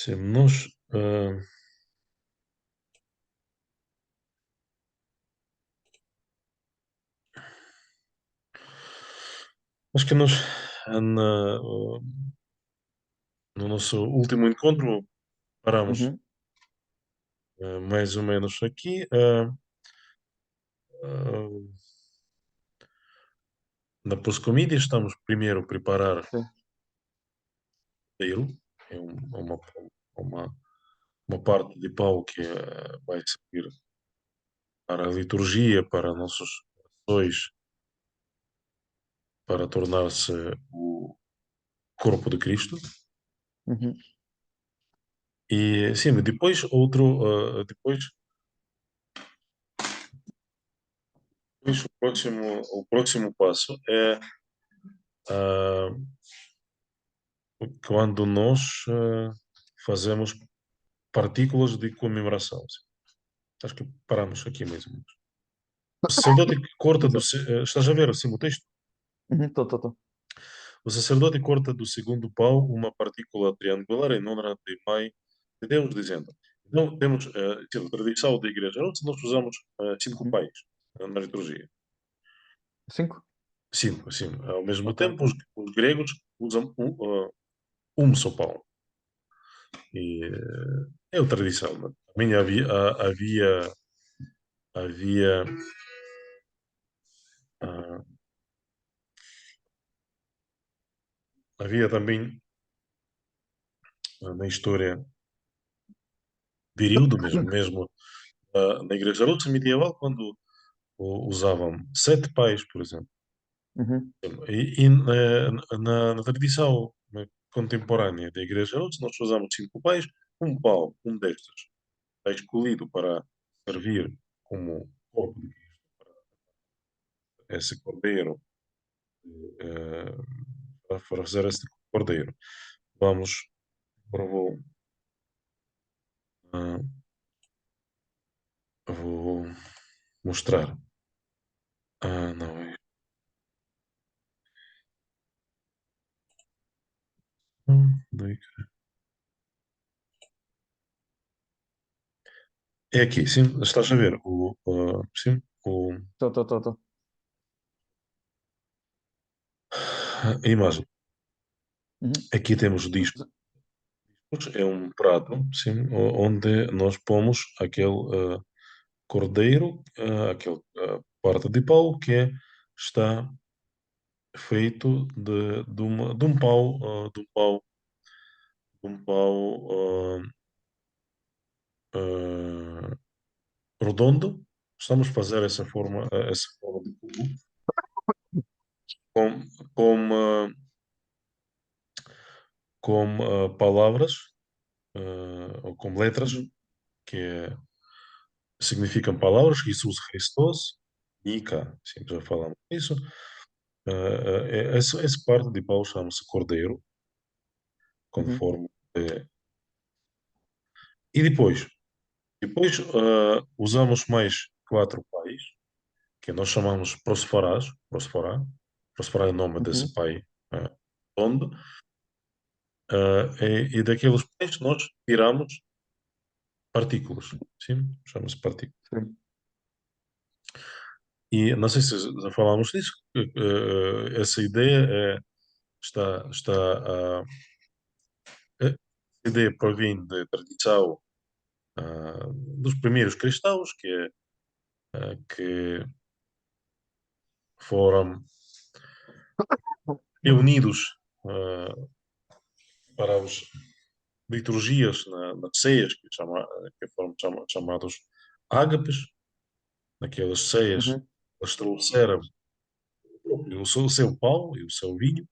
Sim, nós, acho que nós, no nosso último encontro, paramos Uhum, mais ou menos aqui. Ah, Na Poscomédia estamos primeiro a preparar o sim. roteiro, é uma, uma parte de pau que vai servir para a liturgia, para nossas orações, para tornar-se o corpo de Cristo. Uhum. E sim, depois depois o próximo passo é ah, quando nós fazemos partículas de comemoração. Acho que paramos aqui mesmo. O sacerdote que corta Exato. estás a ver assim o texto? Uhum, tô. O sacerdote corta do segundo pau uma partícula triangular em honra de Mãe de Deus, dizendo. Então, temos, a tradição da Igreja Ortodoxa, nós usamos cinco Uhum. pais na liturgia. Cinco? Cinco, sim. Ao mesmo Ok, tempo, ok. os gregos usam um só pau. E é a tradição. Né? Também havia ah, havia também na história período mesmo na Igreja Ortodoxa medieval, quando usavam sete pais, por exemplo. Uhum. E na tradição contemporânea da Igreja Ortodoxa, nós usamos cinco pais, um pau, um destes, é escolhido para servir como corpo de esse cordeiro, eh, para fazer este cordeiro. Vamos, agora ah, vou mostrar. Não, daí é aqui, sim, estás a ver sim, Tô. a imagem. Uhum. Aqui temos discos, é um prato, sim, onde nós pomos aquele cordeiro, aquele parte de pau está feito de um pau, ah, ah, redondo. Estamos a fazer essa forma de cubo com, com, ah, com palavras ou com letras Uhum. que significam palavras, Jesus Christos, Nica, sempre já falamos disso. Essa parte de pau chama-se cordeiro, Uhum. conforme. E depois usamos mais quatro pais, que nós chamamos prosforás, prosforá é o nome desse Uhum. pai, onde, e daqueles pais nós tiramos partículas, sim, chama-se partículas. Sim. E não sei se já falámos disso, essa ideia está, essa ideia provém da tradição dos primeiros cristãos, que foram reunidos para as liturgias nas ceias, que foram chamados ágapes, naquelas ceias, Uhum. eles trouxeram o seu pão e o seu vinho.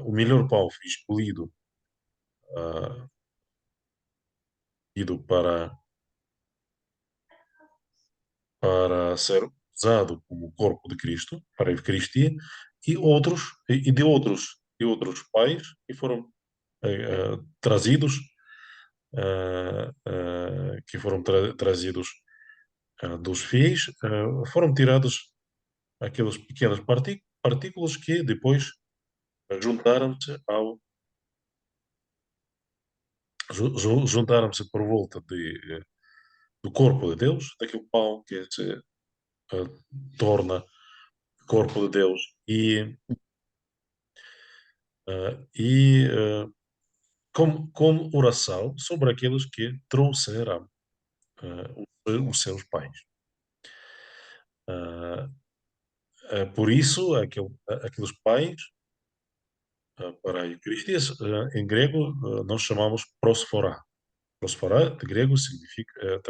O melhor pão foi escolhido ah, ido para ser usado como corpo de Cristo, para a Eucaristia, e de outros pais que foram trazidos, dos fiéis, foram tirados aquelas pequenas partículas que depois juntaram-se juntaram-se por volta do corpo de Deus, daquele pão que se eh, torna corpo de Deus, e como oração sobre aqueles que trouxeram os seus pais. Ah, por isso, aqueles pais, para a Eucaristia, em grego, nós chamamos prosphora. Prosphora, de grego, significa,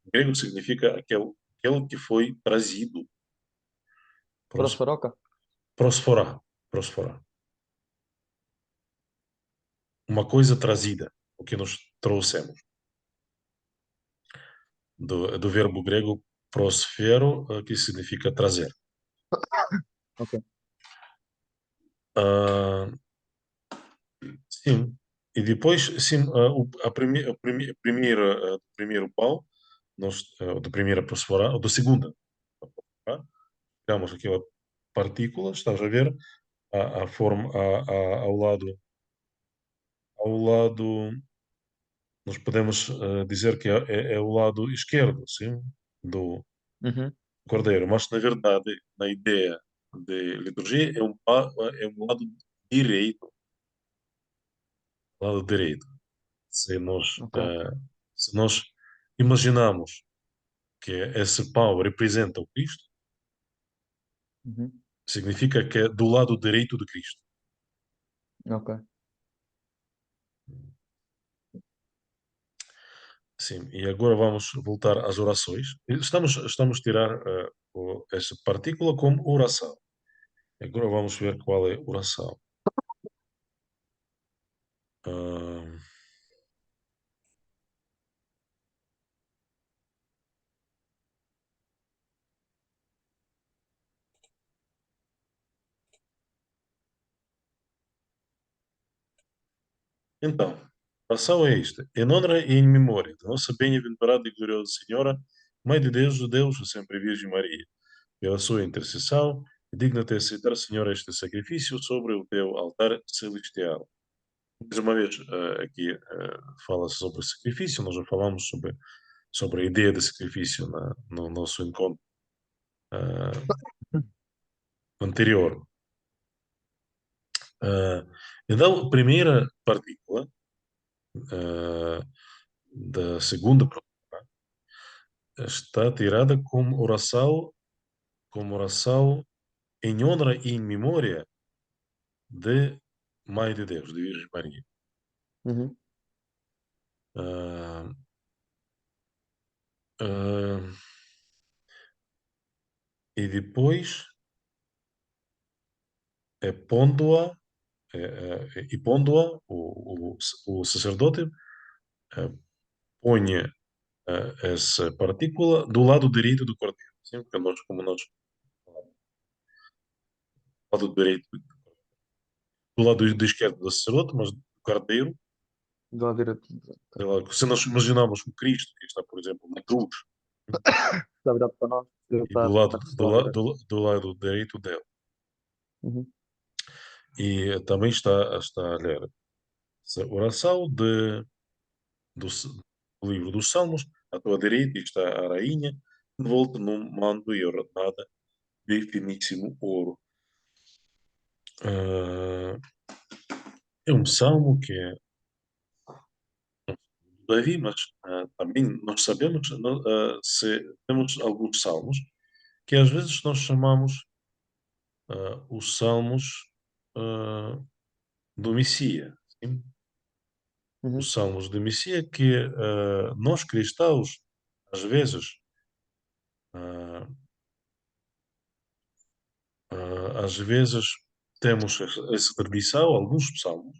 em grego significa aquele que foi trazido. Pros, Prosperoca? Prosphora, prosphora. Uma coisa trazida, o que nós trouxemos. Do verbo grego prosfero, que significa trazer. Ok. Ah, sim. E depois, sim, o primeiro pão, da primeira prosfora, ou da segunda, tá? Tiramos aquela partícula, estás a ver, a forma, ao lado, nós podemos dizer que é o lado esquerdo, sim, do Uhum. cordeiro, mas na verdade, na ideia de liturgia, é um lado direito. Se nós, Ok. eh, se nós imaginamos que esse pão representa o Cristo, Uhum. significa que é do lado direito de Cristo. Ok. Sim, e agora vamos voltar às orações. Estamos a tirar essa partícula como oração. Agora vamos ver qual é a oração. Ah, então, a oração é esta. Em honra e em memória da nossa bem-aventurada e gloriosa Senhora, Mãe de Deus, a sempre Virgem Maria, pela sua intercessão, digna-te aceitar, Senhor, este sacrifício sobre o teu altar celestial. Mais uma vez, aqui fala-se sobre o sacrifício, nós já falamos sobre a ideia de sacrifício no nosso encontro ah, anterior. Ah, então, a primeira partícula ah, da segunda está tirada como oração em honra e em memória de Mãe de Deus, de Virgem Maria. Uhum. Ah, ah, e depois pondo-a, o sacerdote eh, põe essa partícula do lado direito do cordeiro. Sim, porque como nós falamos, do lado direito, do lado do esquerdo do sacerdote, mas do cordeiro, Do lado direito. sei lá, se nós imaginamos o Cristo, que está, por exemplo, na cruz, Está virado para nós. Ele e do está lado, do do, lado la- direito. do lado direito dele. Uhum. E também está a ler essa oração do livro dos Salmos, à tua direita está a rainha, envolta num manto e ornada de finíssimo ouro. Ah, é um salmo que é do Davi, mas também nós sabemos, se temos alguns salmos que às vezes nós chamamos os salmos ah, do Messias, sim? Uhum. Os salmos do Messias que nós cristãos, às vezes, ah, às vezes temos essa tradição, alguns salmos,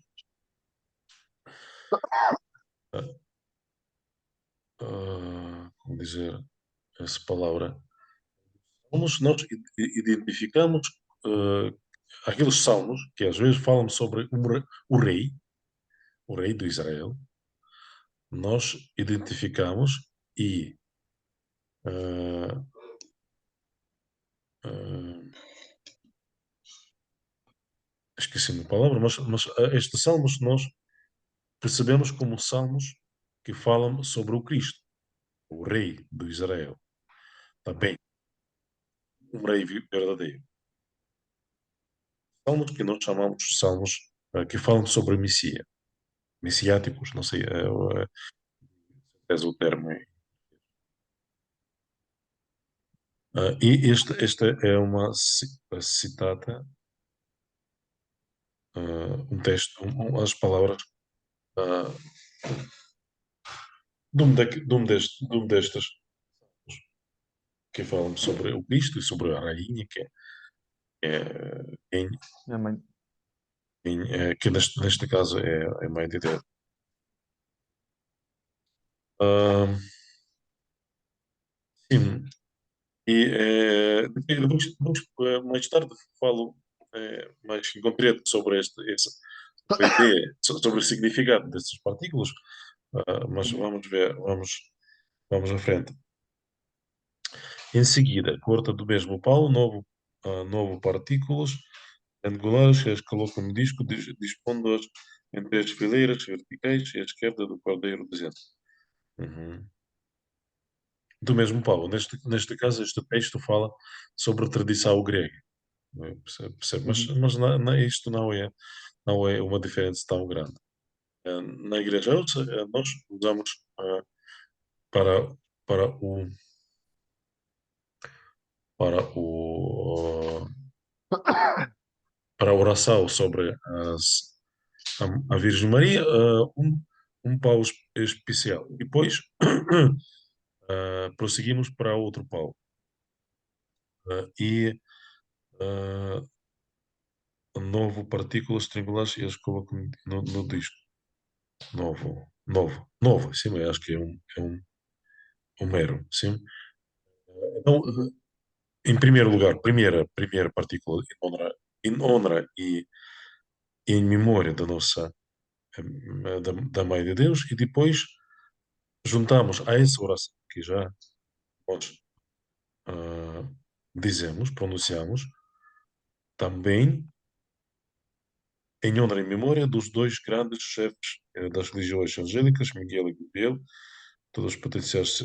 como dizer essa palavra, nós identificamos ah, aqueles salmos que às vezes falam sobre o rei, o rei de Israel, nós identificamos e ah, ah, esqueci-me a palavra, mas estes salmos nós percebemos como salmos que falam sobre o Cristo, o Rei de Israel, também um rei verdadeiro. Salmos que nós chamamos salmos que falam sobre o Messias, messiáticos, não sei, o termo. E esta é uma citata, um texto, as palavras ah, de um destes que falam sobre o Cristo e sobre a rainha, é É, mãe. que neste caso é mãe de Deus. Ah, sim, e depois, mais tarde falo mais em concreto sobre sobre a ideia, sobre o significado destas partículas, mas vamos ver, vamos à frente. Em seguida, corta do mesmo pau, novo partículas angulares que as coloca no disco, dispondo-as em três fileiras verticais e à esquerda do cordeiro dizendo. Uhum. Do mesmo pau. Neste caso, este texto fala sobre a tradição grega. Não é? Percebe? Uhum. Mas isto não é uma diferença tão grande. Na Igreja Ortodoxa, nós usamos para, para o, para o, para a oração sobre a Virgem Maria, um pau especial. E depois prosseguimos para outro pau. E uh, novo partículas triangulares e as coloco no disco. Novo, sim, eu acho que um mero, sim. Então, Uhum. em primeiro lugar, primeira partícula em honra e em memória da nossa, da Mãe de Deus, e depois juntamos a essa oração que já nós ah, dizemos, pronunciamos, também em honra e memória dos dois grandes chefes das religiões angélicas, Miguel e Gabriel, todas potenciais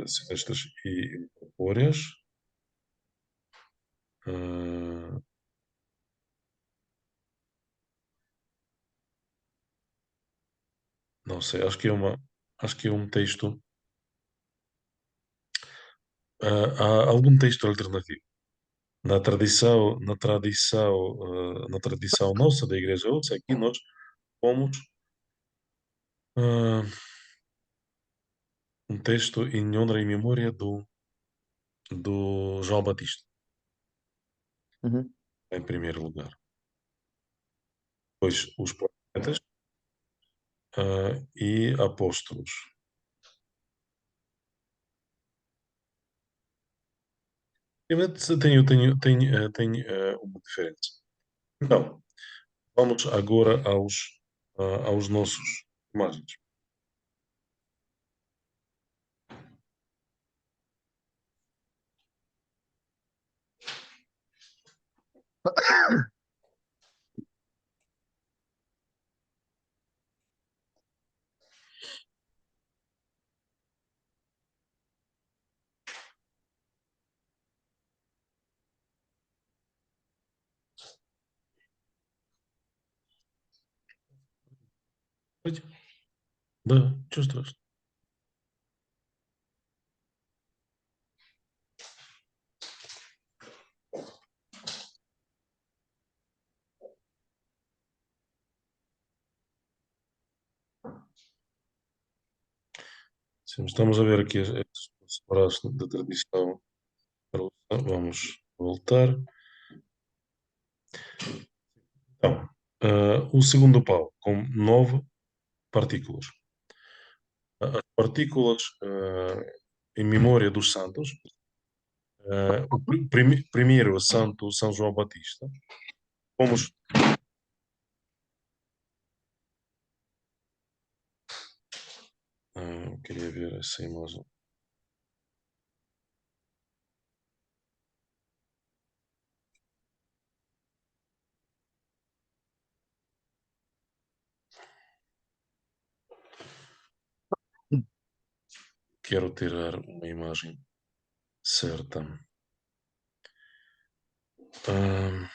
celestes e incorpóreas. Ah, não sei, acho que é um texto, há algum texto alternativo. Na tradição nossa da Igreja Ortodoxa, aqui nós pomos ah, um texto em honra e memória do João Batista, Uhum. em primeiro lugar. Depois os profetas e apóstolos. Obviamente tem uma diferença. Então, vamos agora aos nossos imagens. Да, что страшного. Sim, estamos a ver aqui as separados da tradição. Vamos voltar. Então, o segundo pau, com nove partículas. As partículas em memória dos santos. Primeiro, o Santo São João Batista. Vamos. Queria ver essa imagem. quero tirar uma imagem certa. Ahm,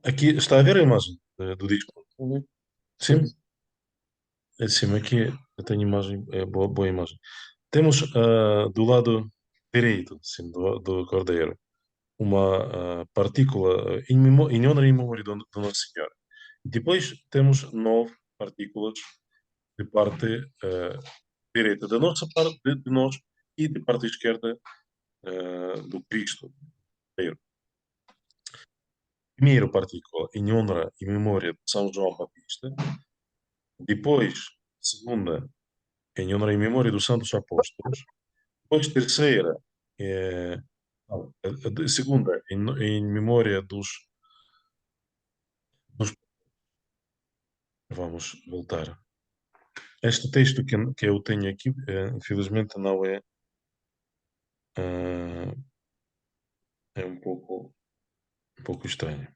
aqui está a ver a imagem do disco. Uhum. Sim. Sim, é de cima aqui eu tenho imagem, é boa, boa imagem. Temos do lado direito, sim, do cordeiro, uma partícula em honra e memória de Nossa Senhora. Depois temos 9 partículas de parte direita da nossa parte, de nós, e de parte esquerda do Cristo. Primeiro partícula em honra e memória de São João Batista. Depois, segunda, em honra e memória dos Santos Apóstolos. Depois, terceira, eh, não, segunda, em memória dos. Vamos voltar. Este texto que eu tenho aqui, infelizmente, não é. eh, é um pouco estranho.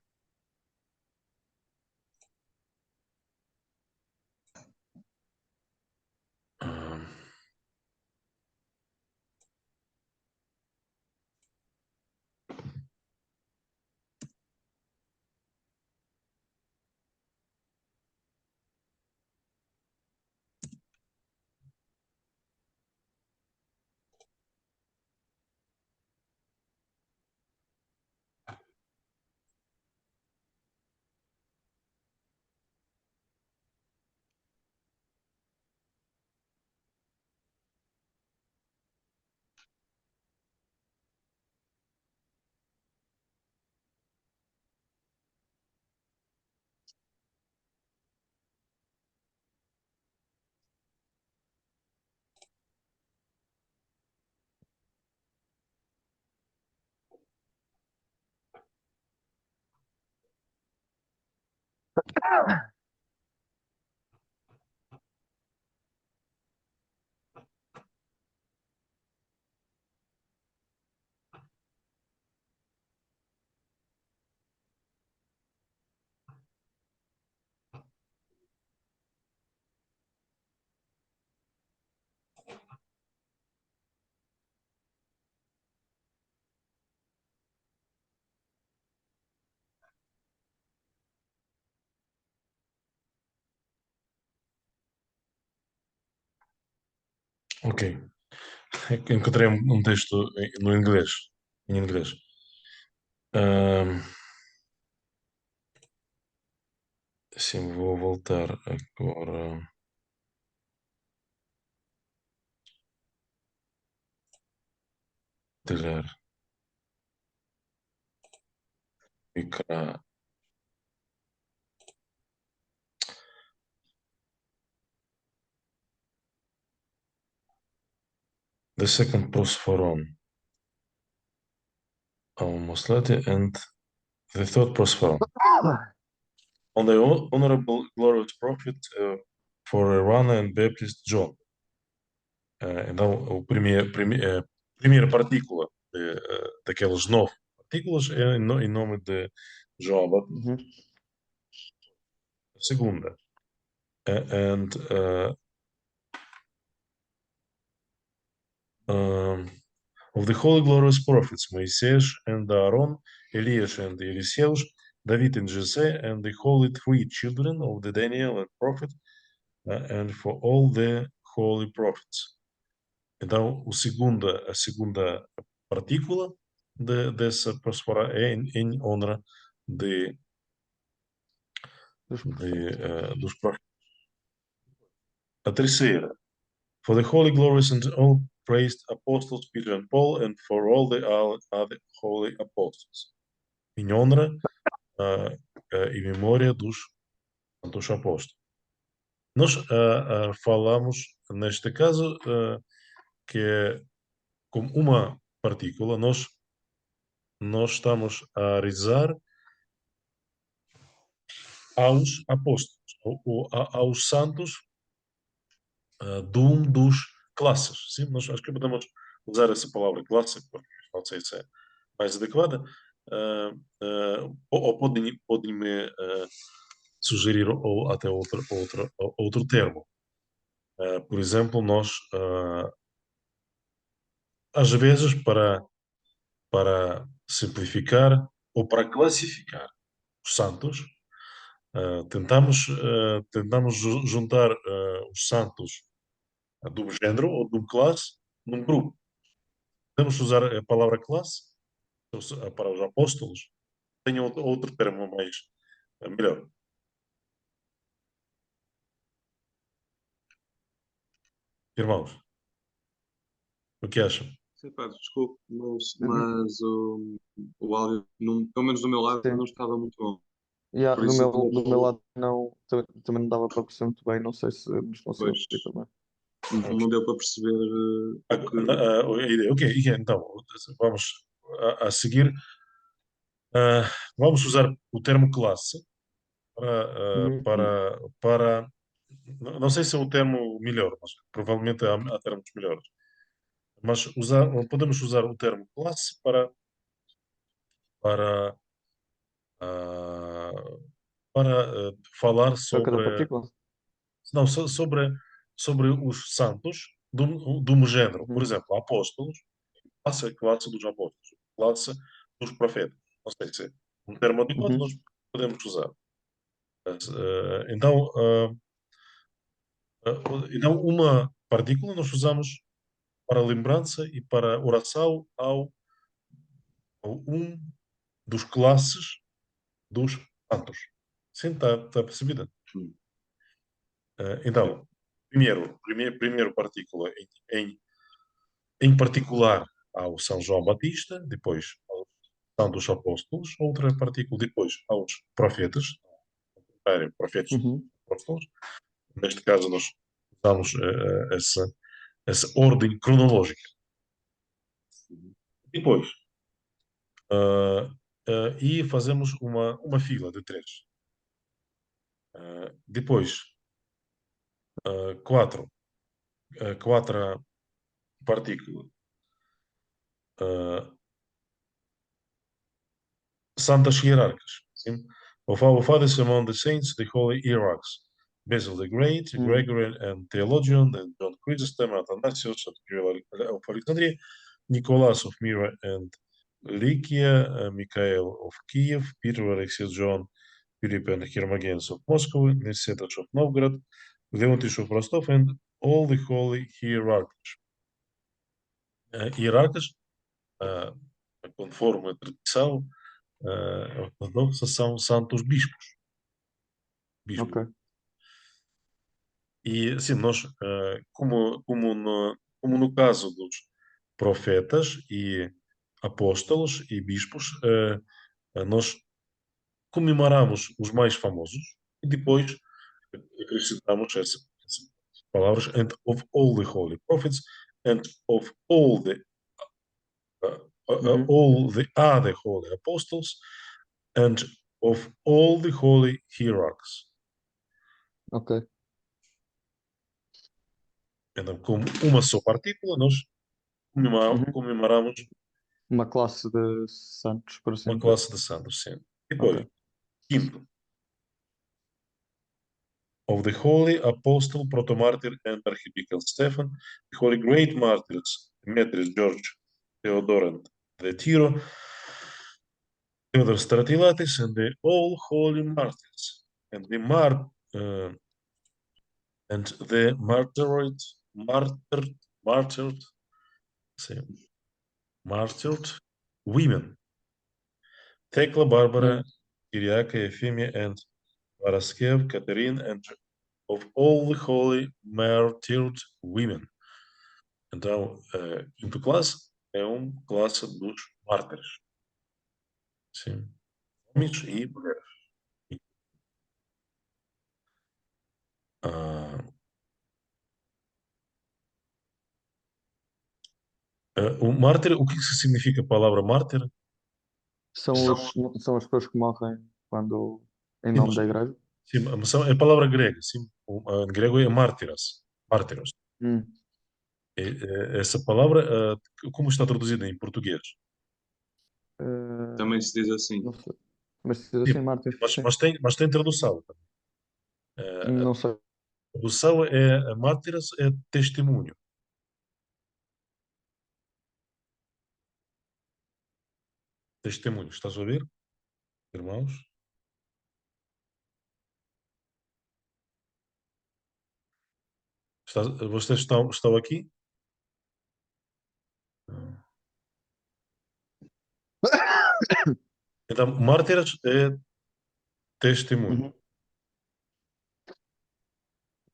Ah, ok. Encontrei um texto no inglês. Em inglês. Ah, sim, vou voltar agora. Tirar. Ficar. The second Prosophoron. Almost later, and the third Prosophoron. On the honorable glorious prophet for Iran and Baptist John. Então, primeira partícula daquelas 9 partículas é em nome de João Batista. Uhum. A segunda, and um, of the holy glorious prophets Moisés and Aaron, Elias and Eliseus, David and Jose, and the holy three children of the Daniel and prophet, and for all the holy prophets. Então, a segunda partícula dessa próspera é em honra de, Dos profetas. dos próprios. A terceira, for the holy glorious and all praised apostles Peter and Paul and for all the other holy apostles. Em honra e memória dos santos apóstolos. Nós falamos, neste caso, que é como uma partícula, nós estamos a rezar aos apóstolos, aos santos de um dos classes. Sim, nós acho que podemos usar essa palavra classe, porque não sei se é mais adequada, ou podem-me sugerir ou até outro termo. Por exemplo, nós, às vezes, para simplificar ou para classificar os santos, tentamos juntar os santos de um género ou de um classe num grupo. Podemos usar a palavra classe para os apóstolos. Tem outro termo mais melhor. Irmãos, o que acham? Sim, pá, desculpe, mas, Uhum. mas o áudio, pelo menos do meu lado, Sim. não estava muito bom. Yeah, Por do isso, meu lado não, também não dava para perceber muito bem, não sei se nos conseguiu pois, ouvir também. não deu para perceber o que. Ok, então, vamos a seguir. Vamos usar o termo classe Uhum. não sei se é o termo melhor, mas provavelmente há termos melhores. Mas podemos usar o termo classe para, ah, falar Para cada sobre, partícula? não, sobre os santos de um género. Por Uhum. exemplo, apóstolos, classe dos apóstolos, classe dos profetas. Não sei se é um termo adequado, Uhum. nós podemos usar. Então, então, uma partícula nós usamos para lembrança e para oração ao um dos classes dos santos. Sim, está percebida? Hum, sim. Então, primeiro partícula em particular ao São João Batista, depois ao São dos Apóstolos, outra partícula depois aos profetas, profetas e Uhum. apóstolos. Neste caso, nós usamos essa ordem cronológica. Uhum. Depois, e fazemos uma fila de três. Depois, quatro partículas. Uh, Santas hierarcas. Sim? Of our fathers among the saints, the holy hierarchs. Basil the Great, Uhum. Gregory and Theologian, and John Chrysostom, Athanasius of Alexandria, Nicholas of Myra and Lycia, Michael of Kiev, Peter, Alexius, John, Philip and Hermogenes of Moscow, Nicetas of Novgorod, Leontius of Rostov, and all the holy hierarchs. Hierarcas, conforme a tradição ortodoxa, são santos bispos. Ok. E assim, nós, como no caso dos profetas e apóstolos e bispos, nós comemoramos os mais famosos e depois acrescentamos essas palavras and of all the holy prophets and of Uhum. all the other holy apostles and of all the holy hierarchs. Ok. Então, como uma só partícula, nós Uhum. comemoramos Uma classe de santos, por assim uma dizer. classe de santos, sim. Depois, Ok. quinto, of the holy apostle, protomartyr, and archiepiscopal Stephen, the holy great martyrs, Demetrius, George, Theodore, and the Tiro, Theodore Stratilatis, and the all holy martyrs, and the uh, and the martyred, say, martyred women, Thecla, Yeah. Barbara, Kyriaka, Euphemia, and Paraskev, Catherine, and of all the holy martyred women. Então, quinto classe é uma classe dos mártires. Sim. Homens e mulheres. Ah, o mártir, o que significa a palavra mártir? São são as pessoas que morrem quando, em Sim, nome da igreja? sim, mas é a palavra grega. Sim. Em grego é mártiras. Mártiros. Hum. Essa palavra, como está traduzida em português? Eh, Também se diz assim. não sei. Mas se diz Sim, assim, Martin, sim. mas tem tradução. A Não sei. tradução é mártiras é testemunho. Testemunho. Estás a ver, irmãos? Vocês estão aqui? Então, mártires é testemunho. Uhum.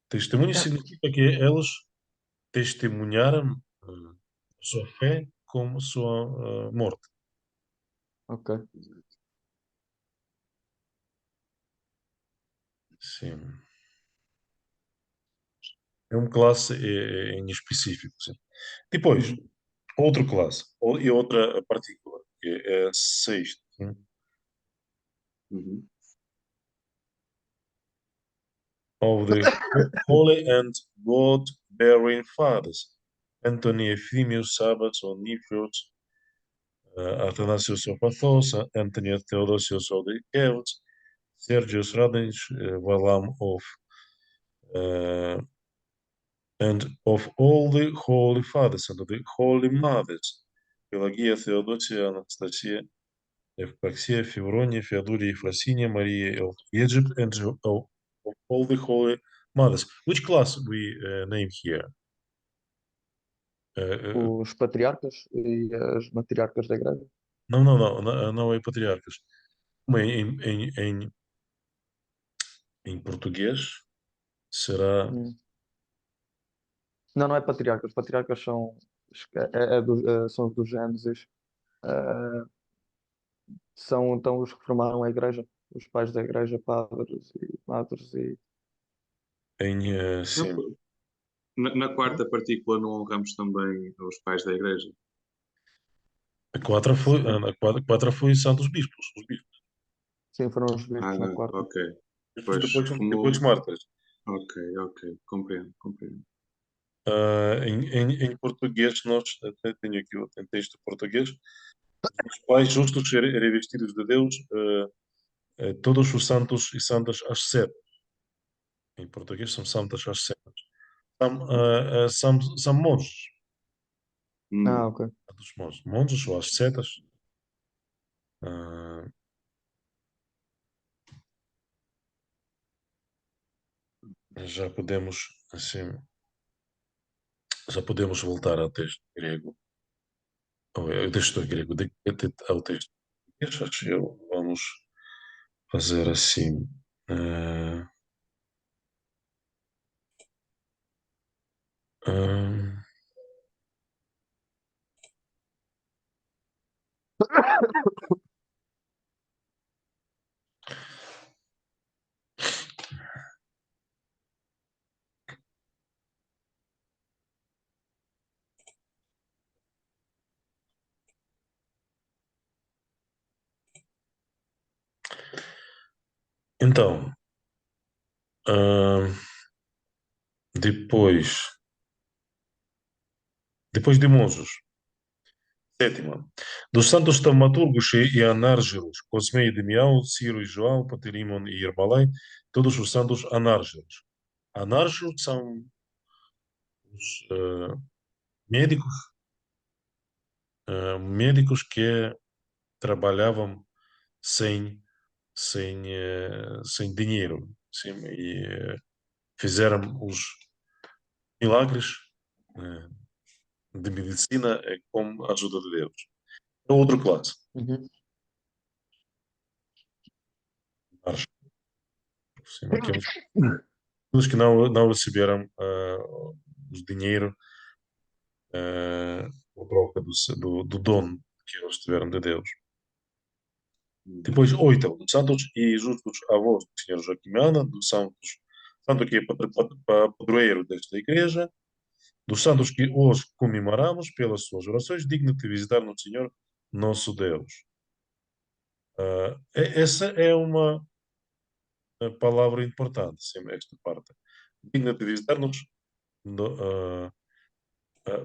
Testemunho significa que eles testemunharam sua fé como sua morte. Ok. Sim. É uma classe em específico. Sim. Depois, Uhum. outra classe e outra partícula, que é a sexta. Sim. Uhum. Of the holy and God-bearing fathers, Anthony Ephemius Sabbath Oniphorus, Athanasios Opathos, Anthony Theodosius Odekeus, Sergius Radens, Valam of uh, and of all the holy fathers and the holy mothers, Pelagia, Theodosia, Anastasia, Evpraxia, Fevronia, Feodoria, Efrosinia, Maria of Egypt, and of all the holy mothers. Which class we name here? Os patriarcas e as matriarcas da igreja? Não é patriarcas. Como é em português será Hum. Não, não é patriarcas. Patriarcas são, são os do Gênesis. Eh, são então os que formaram a igreja. Os pais da igreja, padres e madres e... Não, sim. na quarta partícula não honramos também os pais da igreja. A quadra foi Santos Bispos, os bispos. Sim, foram os Ah, bispos na quarta. ok. Bispos Pois, depois dos como... mártires. Ok, ok. Compreendo, compreendo. Em português, nós até tenho aqui um texto em português. Os pais justos revestidos de Deus, todos os santos e santas às sete. Em português são santas às sete. São monges. Ah, Hum. ok. Santos monges. Monges ou ascetas. Ah, já podemos, assim, já podemos voltar ao texto grego. Ao texto grego, ao texto. Acho eu. Vamos fazer assim. Ah, ah, então, ah, depois, depois de monges, sétima, dos santos taumaturgos e anárgicos, Cosme e Damião, Ciro e João, Pantelimon e Irmalém, todos os santos anárgicos. Anárgicos são os médicos, médicos que trabalhavam sem, sem dinheiro, sim, e fizeram os milagres eh, de medicina com a ajuda de Deus. É outro classe. Uhum. Anárgicos, sim, aqueles que não receberam o dinheiro por troca do dom que eles tiveram de Deus. Uhum. Depois, oito, dos santos e justos avós do Senhor Joaquim Ana, dos santos, santo que é padroeiro desta igreja, dos santos que hoje comemoramos pelas suas orações, digno de visitar no Senhor nosso Deus. Essa é uma palavra importante, sim, esta parte. Digno de visitar-nos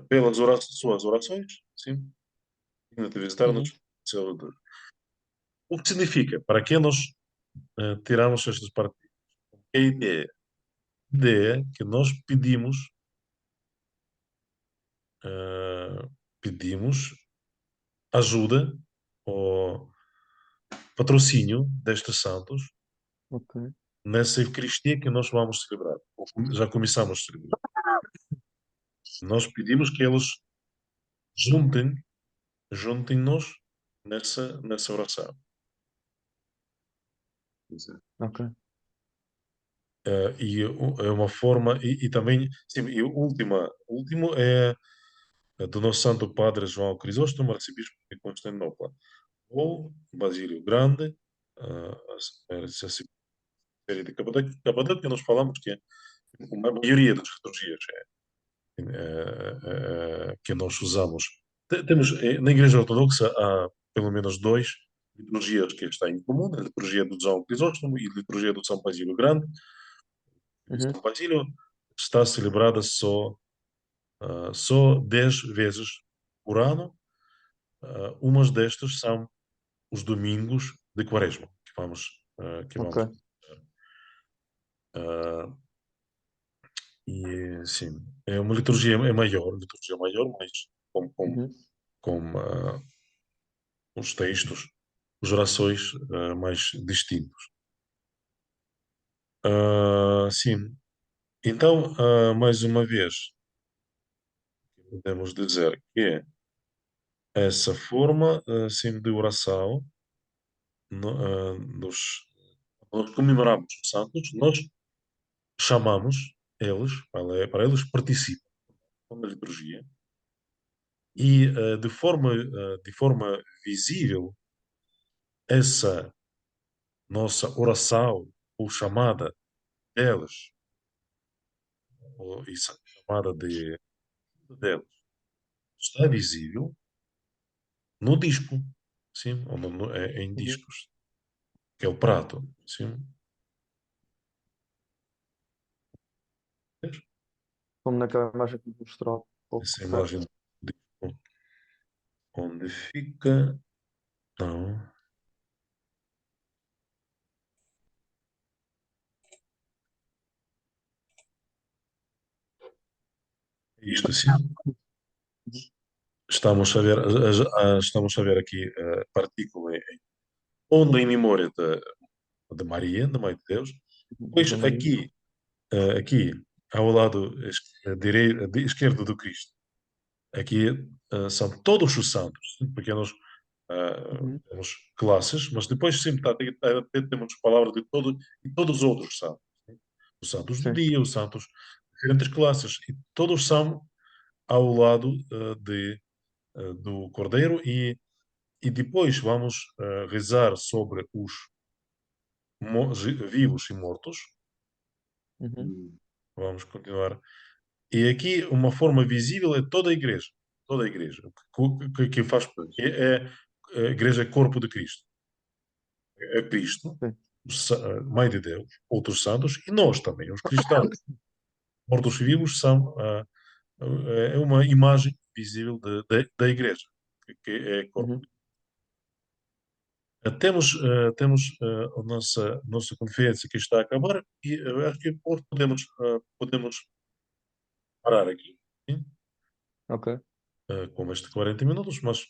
pelas suas orações, sim, digno de Uhum. visitar-nos. O que significa? Para que nós tiramos estas partes? A ideia é que nós pedimos ajuda ou patrocínio destes santos Ok. nessa Eucaristia que nós vamos celebrar, ou já começamos a celebrar. Nós pedimos que eles juntem, juntem-nos nessa oração. Exato. Ok. É uma forma, e também, sim, e o último é do nosso Santo Padre João Crisóstomo, arcebispo de Constantinopla, ou Basílio Grande, essa série de Capadóquia, nós falamos que a maioria das liturgias que nós usamos. Temos, na Igreja Ortodoxa há pelo menos dois liturgias que estão em comum, a liturgia do São Crisóstomo e a liturgia do São Basílio Grande. Uhum. São Basílio está celebrada só 10 vezes por ano. Umas destas são os domingos de Quaresma, que vamos. Ok. Uh, e sim, é uma liturgia maior, mas Uhum. com os textos, as orações mais distintos. Sim, então, mais uma vez, podemos dizer que essa forma sim, de oração, nós comemoramos os santos, nós chamamos eles, para eles participam da liturgia, e de forma visível, essa nossa oração ou chamada deles, ou essa chamada deles, está visível no disco, sim, ou em Uhum. discos, que é o prato, sim. Como naquela imagem que me mostrou há pouco. Essa Certo. imagem do disco, onde fica, não, é isto assim. Estamos a ver aqui a partícula onde em memória de Maria, da Mãe de Deus. Depois Da Maria. aqui ao lado esquerdo do Cristo, aqui são todos os santos, porque nós Uhum. temos classes, mas depois sempre temos palavras de todos os outros santos. Né? Os santos do Sim. dia, os santos de diferentes classes, e todos são ao lado do Cordeiro, e depois vamos rezar sobre os vivos e mortos. Uhum. Uhum. Vamos continuar. E aqui uma forma visível é toda a igreja. Toda a igreja. Que faz. Pois. A igreja é corpo de Cristo. É Cristo, Sim. Mãe de Deus, outros santos e nós também, os cristãos. Mortos e vivos é uma imagem visível da igreja, que é corpo. Uhum. Temos a nossa conferência que está a acabar e acho que podemos parar aqui, sim? Ok. Com estes 40 minutos, mas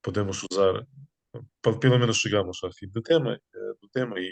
podemos usar, pelo menos chegamos ao fim do tema, e